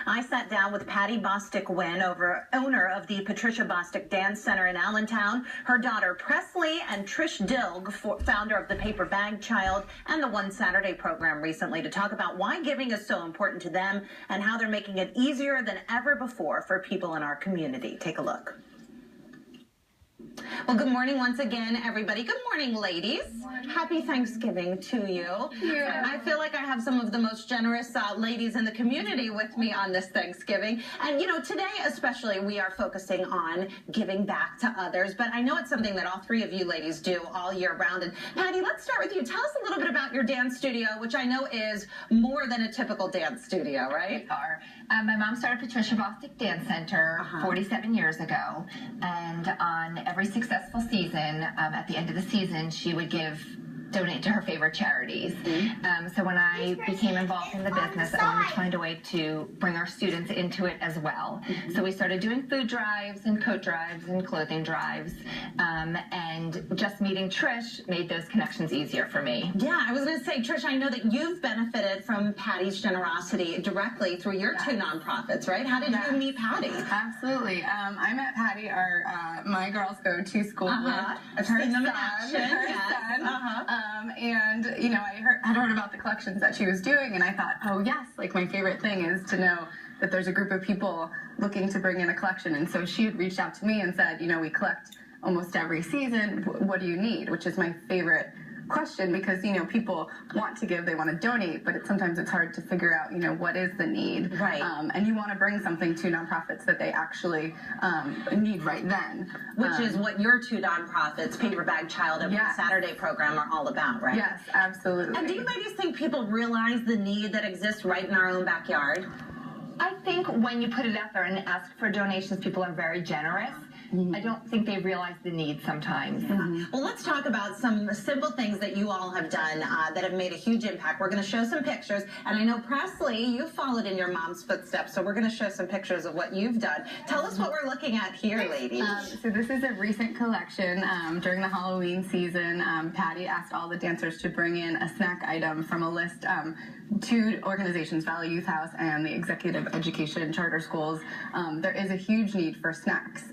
I sat down with Pattie Bostic-Wynn, owner of the Patricia Bostic Dance Center in Allentown, her daughter Preslie, and Trish Dilg, founder of the Paper Bag Child and the One Saturday program recently, to talk about why giving is so important to them and how they're making it easier than ever before for people in our community. Take a look. Well, good morning once again, everybody. Good morning, ladies. Happy Thanksgiving to you. Yeah. I feel like I have some of the most generous ladies in the community with me on this Thanksgiving. And, you know, today especially we are focusing on giving back to others. But I know it's something that all three of you ladies do all year round. And Pattie, let's start with you. Tell us a little bit about your dance studio, which I know is more than a typical dance studio, right? We are. My mom started Patricia Bostic Dance Center 47 years ago. And on every successful season, at the end of the season, she would donate to her favorite charities. So when I became involved in the business, I wanted to find a way to bring our students into it as well. So we started doing food drives and coat drives and clothing drives, and just meeting Trish made those connections easier for me. Yeah, I was going to say, Trish, I know that you've benefited from Pattie's generosity directly through your two nonprofits, right? How did you meet Pattie? Absolutely. I met Pattie. My girls go to school with I've seen them in action. And, you know, I had heard about the collections that she was doing, and I thought, oh, yes, like my favorite thing is to know that there's a group of people looking to bring in a collection. And so she had reached out to me and said, you know, we collect almost every season. What do you need? Which is my favorite question, because, you know, people want to give, they want to donate, but sometimes it's hard to figure out, you know, what is the need. Right. And you want to bring something to nonprofits that they actually need right then. Which is what your two nonprofits, Paper Bag Child and One Saturday program, are all about, right? Yes, absolutely. And do you ladies think people realize the need that exists right in our own backyard? I think when you put it out there and ask for donations, people are very generous. I don't think they realize the need sometimes. Well, let's talk about some simple things that you all have done that have made a huge impact. We're going to show some pictures, and I know, Preslie, you followed in your mom's footsteps, so we're going to show some pictures of what you've done. Tell us what we're looking at here, ladies. So this is a recent collection. During the Halloween season, Pattie asked all the dancers to bring in a snack item from a list. Two organizations, Valley Youth House and the Executive Education Charter Schools. There is a huge need for snacks.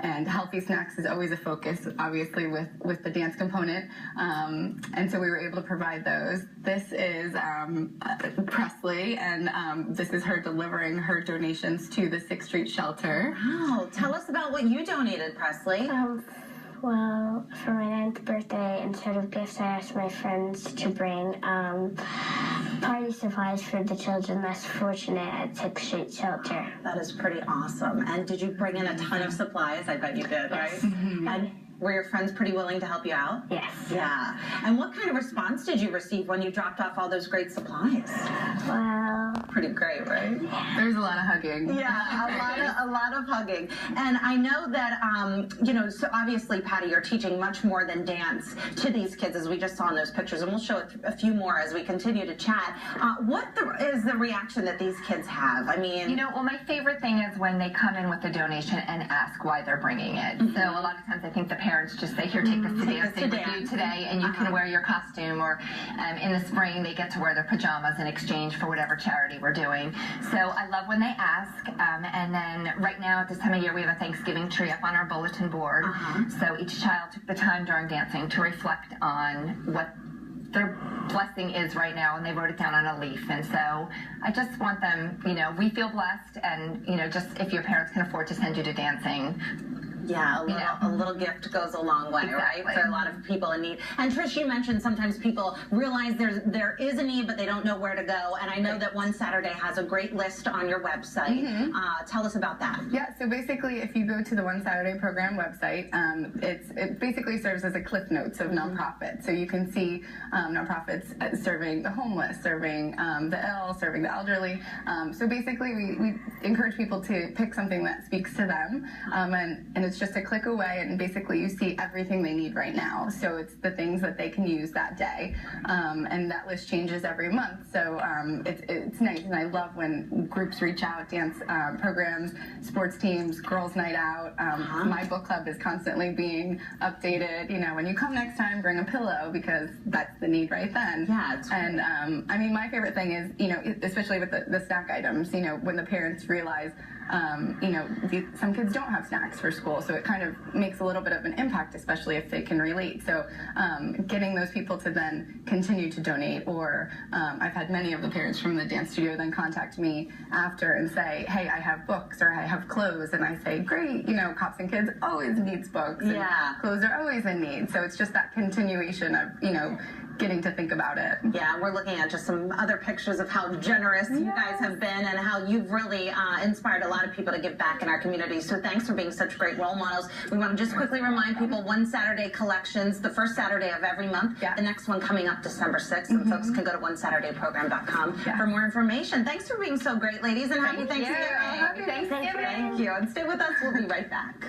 And healthy snacks is always a focus, obviously, with the dance component. And so we were able to provide those. This is Preslie, and this is her delivering her donations to the 6th Street Shelter. Wow. Tell us about what you donated, Preslie. Well, for my 9th birthday, instead of gifts, I asked my friends to bring party supplies for the children less fortunate at 6th Street Shelter. That is pretty awesome. And did you bring in a ton of supplies? I bet you did, right? And were your friends pretty willing to help you out? Yes. Yeah. And what kind of response did you receive when you dropped off all those great supplies? Well, pretty great, right? There's a lot of hugging. Yeah, a lot of hugging. And I know that, you know, so obviously, Pattie, you're teaching much more than dance to these kids, as we just saw in those pictures, and we'll show a few more as we continue to chat. What is the reaction that these kids have? I mean, you know, well, my favorite thing is when they come in with a donation and ask why they're bringing it. So a lot of times I think the parents just say, here, take this to dancing with you today, and you can wear your costume, or in the spring they get to wear their pajamas in exchange for whatever charity we're doing. So I love when they ask, and then right now at this time of year we have a Thanksgiving tree up on our bulletin board. So each child took the time during dancing to reflect on what their blessing is right now, and they wrote it down on a leaf. And so I just want them, you know, we feel blessed, and, you know, just if your parents can afford to send you to dancing, yeah, a little gift goes a long way, right? For a lot of people in need. And Trish, you mentioned sometimes people realize there is a need, but they don't know where to go. And I know that One Saturday has a great list on your website. Tell us about that. Yeah, so basically, if you go to the One Saturday program website, it basically serves as a cliff notes of nonprofits. So you can see nonprofits serving the homeless, serving the ill, serving the elderly. So basically, we encourage people to pick something that speaks to them, and it's it's just a click away, and basically you see everything they need right now. So it's the things that they can use that day, and that list changes every month. So it's nice, and I love when groups reach out, dance programs, sports teams, girls' night out. My book club is constantly being updated. You know, when you come next time, bring a pillow, because that's the need right then. Yeah. And I mean, my favorite thing is, you know, especially with the snack items, you know, when the parents realize, you know, some kids don't have snacks for school, so it kind of makes a little bit of an impact, especially if they can relate. So getting those people to then continue to donate, or I've had many of the parents from the dance studio then contact me after and say, hey, I have books, or I have clothes, and I say, great, you know, Cops and Kids always needs books, and clothes are always in need. So it's just that continuation of, you know, getting to think about it. Yeah, we're looking at just some other pictures of how generous you guys have been, and how you've really inspired a lot of people to give back in our community. So thanks for being such great role models. We want to just quickly remind people, One Saturday collections, the first Saturday of every month. The next one coming up December 6th, and folks can go to onesaturdayprogram.com for more information. Thanks for being so great, ladies, and happy Thanksgiving. Happy Thanksgiving. Thank you. And stay with us. We'll be right back.